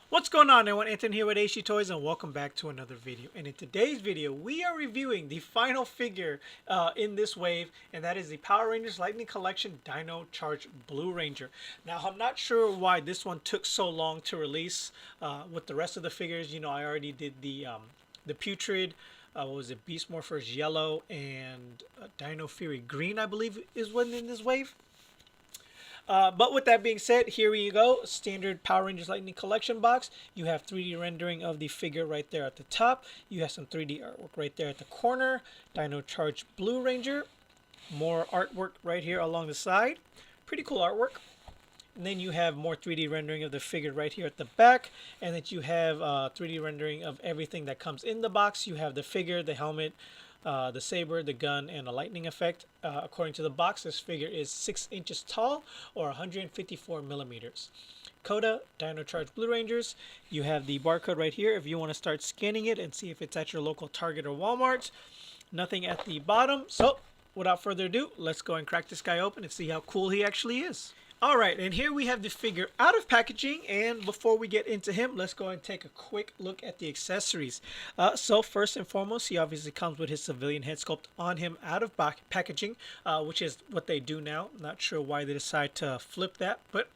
What's going on, everyone? Anthony here with AC Toys, and welcome back to another video. And in today's video, we are reviewing the final figure in this wave, and that is the Power Rangers Lightning Collection Dino Charge Blue Ranger. Now, I'm not sure why this one took so long to release. With the rest of the figures, you know, I already did the Putrid. What was it? Beast Morphers Yellow and Dino Fury Green, I believe, is one in this wave. But with that being said, here you go. Standard Power Rangers Lightning Collection box. You have 3D rendering of the figure right there at the top. You have some 3D artwork right there at the corner. Dino Charge Blue Ranger. More artwork right here along the side. Pretty cool artwork. And then you have more 3D rendering of the figure right here at the back. And then you have 3D rendering of everything that comes in the box. You have the figure, the helmet, the saber, the gun, and a lightning effect. According to the box, this figure is 6 inches tall or 154 millimeters. Coda, Dino Charge Blue Rangers. You have the barcode right here if you want to start scanning it and see if it's at your local Target or Walmart. Nothing at the bottom. So, without further ado, let's go and crack this guy open and see how cool he actually is. Alright, and here we have the figure out of packaging, and before we get into him, let's go and take a quick look at the accessories. So first and foremost, he obviously comes with his civilian head sculpt on him out of packaging, which is what they do now. Not sure why they decide to flip that, but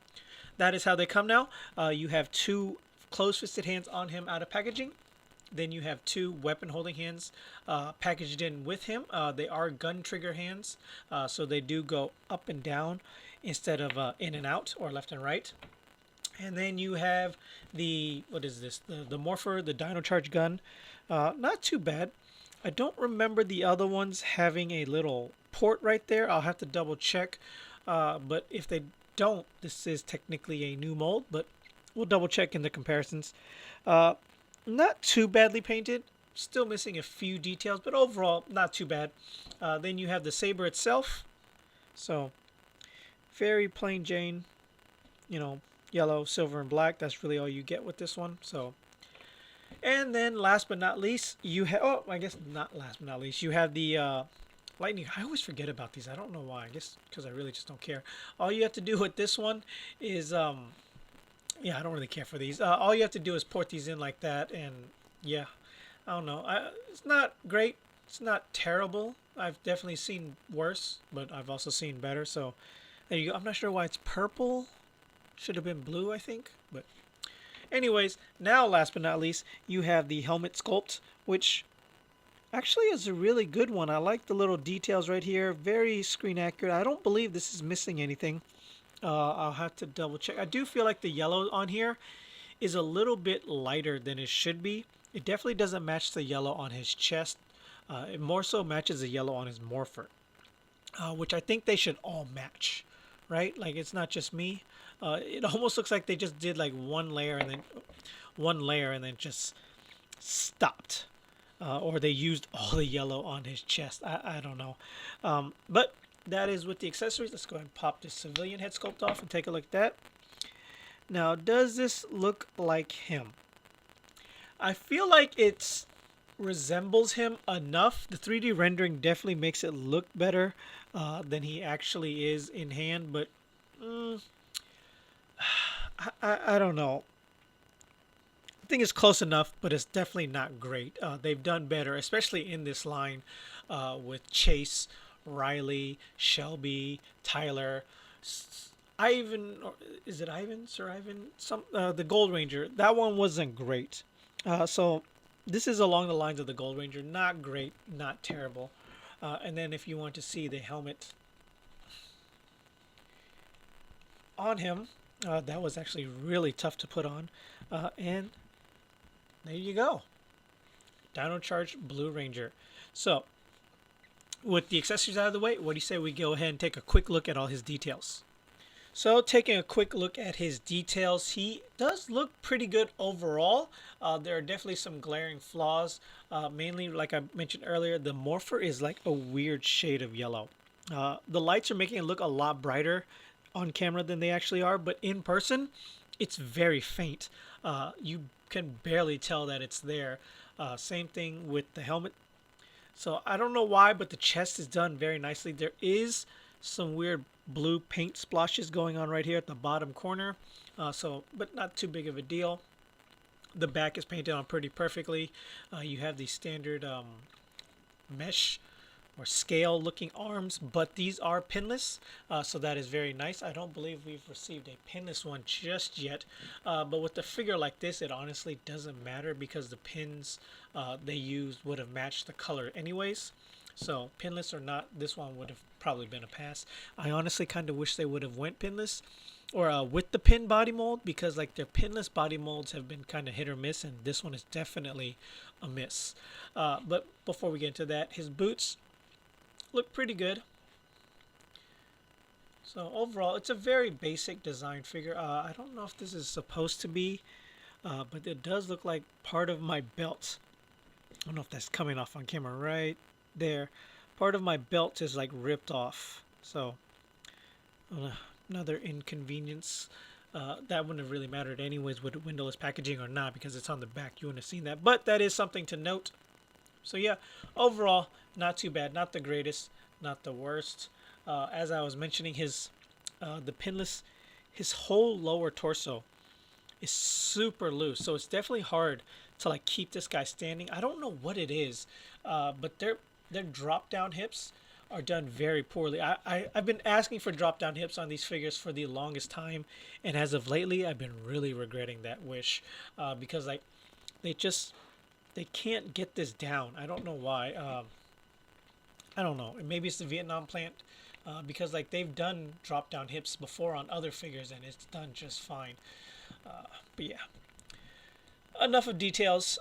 that is how they come now. You have two closed-fisted hands on him out of packaging. Then you have two weapon holding hands packaged in with him. They are gun trigger hands, so they do go up and down instead of in and out or left and right. And then you have the, what is this? The Morpher, the Dino Charge gun. Not too bad. I don't remember the other ones having a little port right there. I'll have to double check. But if they don't, this is technically a new mold, but we'll double check in the comparisons. Not too badly painted. Still missing a few details, but overall, not too bad. Then you have the saber itself. So, very plain Jane, you know, yellow, silver, and black. That's really all you get with this one. So, and then last but not least, you have, oh, I guess not last but not least, you have the lightning. I always forget about these. I don't know why. I guess because I really just don't care. All you have to do with this one is, yeah, I don't really care for these. All you have to do is port these in like that, and yeah, I don't know. It's not great. It's not terrible. I've definitely seen worse, but I've also seen better. So there you go. I'm not sure why it's purple. Should have been blue, I think. But anyways, now last but not least, you have the helmet sculpt, which actually is a really good one. I like the little details right here. Very screen accurate. I don't believe this is missing anything. I'll have to double check. I do feel like the yellow on here is a little bit lighter than it should be. It definitely doesn't match the yellow on his chest. It more so matches the yellow on his Morpher, which I think they should all match, right? Like, it's not just me. It almost looks like they just did like one layer and then just stopped. Or they used all the yellow on his chest. I don't know. But that is with the accessories. Let's go ahead and pop this civilian head sculpt off and take a look at that. Now, does this look like him? I feel like it resembles him enough. The 3D rendering definitely makes it look better than he actually is in hand, but I don't know. I think it's close enough, but it's definitely not great. They've done better, especially in this line with Chase, Riley, Shelby, Tyler, Ivan, or is it Ivan? Sir Ivan? The Gold Ranger. That one wasn't great. So this is along the lines of the Gold Ranger. Not great, not terrible. And then if you want to see the helmet on him, that was actually really tough to put on. And there you go. Dino Charge Blue Ranger. So, with the accessories out of the way, what do you say we go ahead and take a quick look at all his details? So, taking a quick look at his details, he does look pretty good overall. There are definitely some glaring flaws. Mainly, like I mentioned earlier, the Morpher is like a weird shade of yellow. The lights are making it look a lot brighter on camera than they actually are, but in person, it's very faint. You can barely tell that it's there. Same thing with the helmet. So I don't know why, but the chest is done very nicely. There is some weird blue paint splotches going on right here at the bottom corner. But not too big of a deal. The back is painted on pretty perfectly. You have the standard mesh or scale looking arms, but these are pinless, so that is very nice. I don't believe we've received a pinless one just yet, but with a figure like this, it honestly doesn't matter because the pins they used would have matched the color anyways. So pinless or not, this one would have probably been a pass. I honestly kind of wish they would have went pinless or with the pin body mold, because like their pinless body molds have been kind of hit or miss, and this one is definitely a miss. But before we get into that, his boots look pretty good. So overall, it's a very basic design figure. I don't know if this is supposed to be, but it does look like part of my belt. I don't know if that's coming off on camera right there. Part of my belt is like ripped off. So another inconvenience. That wouldn't have really mattered anyways with windowless packaging or not, because it's on the back. You wouldn't have seen that. But that is something to note. So yeah, overall, not too bad. Not the greatest, not the worst. As I was mentioning, the pinless, his whole lower torso is super loose. So it's definitely hard to like keep this guy standing. I don't know what it is, but their drop down hips are done very poorly. I've been asking for drop down hips on these figures for the longest time, and as of lately, I've been really regretting that wish, because like they can't get this down. I don't know why. I don't know. Maybe it's the Vietnam plant, because like they've done drop down hips before on other figures and it's done just fine. But yeah, enough of details.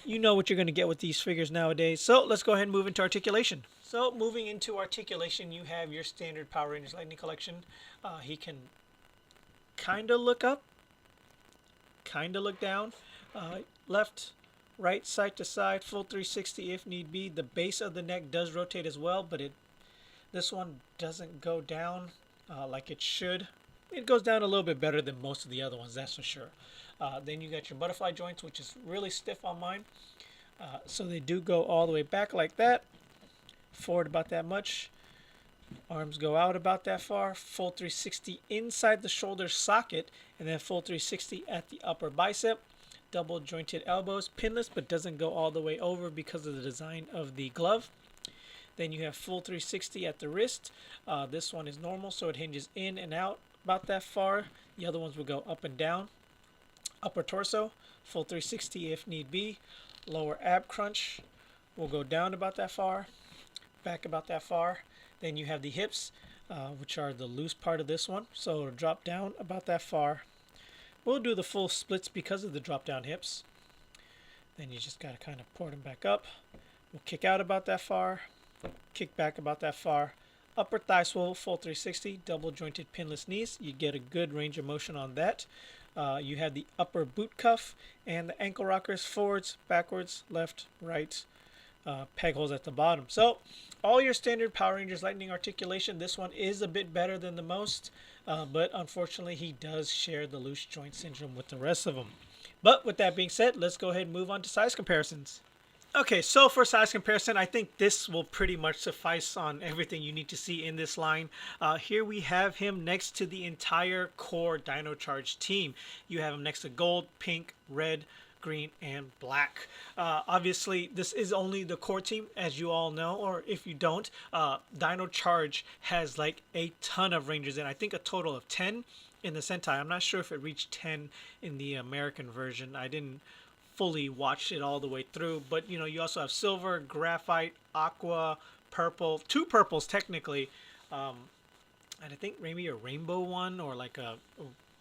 You know what you're going to get with these figures nowadays. So let's go ahead and move into articulation. So moving into articulation, you have your standard Power Rangers Lightning Collection. He can kind of look up, kind of look down, left, right, side to side, full 360 if need be. The base of the neck does rotate as well, but this one doesn't go down like it should. It goes down a little bit better than most of the other ones, that's for sure. Then you got your butterfly joints, which is really stiff on mine. So they do go all the way back like that, forward about that much. Arms go out about that far, full 360 inside the shoulder socket, and then full 360 at the upper bicep. Double jointed elbows, pinless, but doesn't go all the way over because of the design of the glove. Then you have full 360 at the wrist. This one is normal, so it hinges in and out about that far. The other ones will go up and down. Upper torso, full 360 if need be. Lower ab crunch will go down about that far, back about that far. Then you have the hips, which are the loose part of this one, so it'll drop down about that far. We'll do the full splits because of the drop down hips. Then you just got to kind of port them back up. We'll kick out about that far, kick back about that far. Upper thigh swivel, full 360, double jointed pinless knees. You get a good range of motion on that. You have the upper boot cuff and the ankle rockers, forwards, backwards, left, right, peg holes at the bottom. So all your standard Power Rangers Lightning articulation. This one is a bit better than the most, but unfortunately he does share the loose joint syndrome with the rest of them. But with that being said, let's go ahead and move on to size comparisons. Okay, so for size comparison, I think this will pretty much suffice on everything you need to see in this line. Here we have him next to the entire core Dino Charge team. You have him next to gold, pink, red, green, and black. Obviously, this is only the core team, as you all know, or if you don't, Dino Charge has like a ton of Rangers in. I think a total of 10 in the Sentai. I'm not sure if it reached 10 in the American version. I didn't fully watch it all the way through, but you know, you also have silver, graphite, aqua, purple, 2 purples technically, and I think maybe a rainbow one, or like a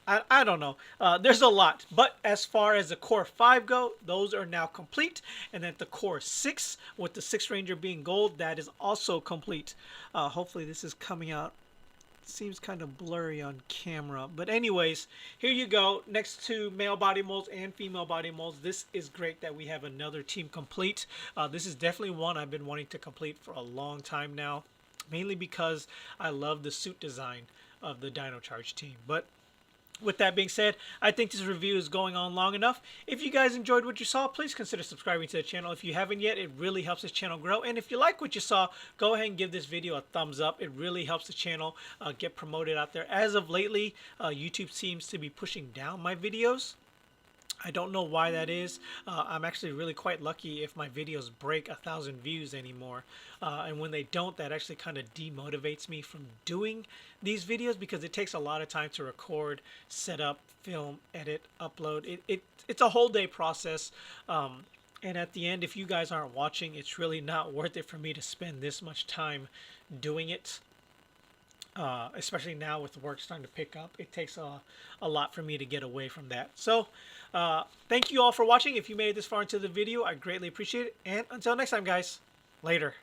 I don't know. There's a lot, but as far as the core 5 go, those are now complete, and then the core 6 with the 6th Ranger being gold, that is also complete. Hopefully this is coming out. Seems kind of blurry on camera, but anyways, here you go. Next to male body molds and female body molds, this is great that we have another team complete. This is definitely one I've been wanting to complete for a long time now, mainly because I love the suit design of the Dino Charge team. But with that being said, I think this review is going on long enough. If you guys enjoyed what you saw, please consider subscribing to the channel. If you haven't yet, it really helps this channel grow. And if you like what you saw, go ahead and give this video a thumbs up. It really helps the channel get promoted out there. As of lately, YouTube seems to be pushing down my videos. I don't know why that is. I'm actually really quite lucky if my videos break 1,000 views anymore. And when they don't, that actually kind of demotivates me from doing these videos because it takes a lot of time to record, set up, film, edit, upload. It's a whole day process. And at the end, if you guys aren't watching, it's really not worth it for me to spend this much time doing it. Especially now with work starting to pick up, it takes a lot for me to get away from that. So thank you all for watching. If you made it this far into the video, I greatly appreciate it. And until next time, guys, later.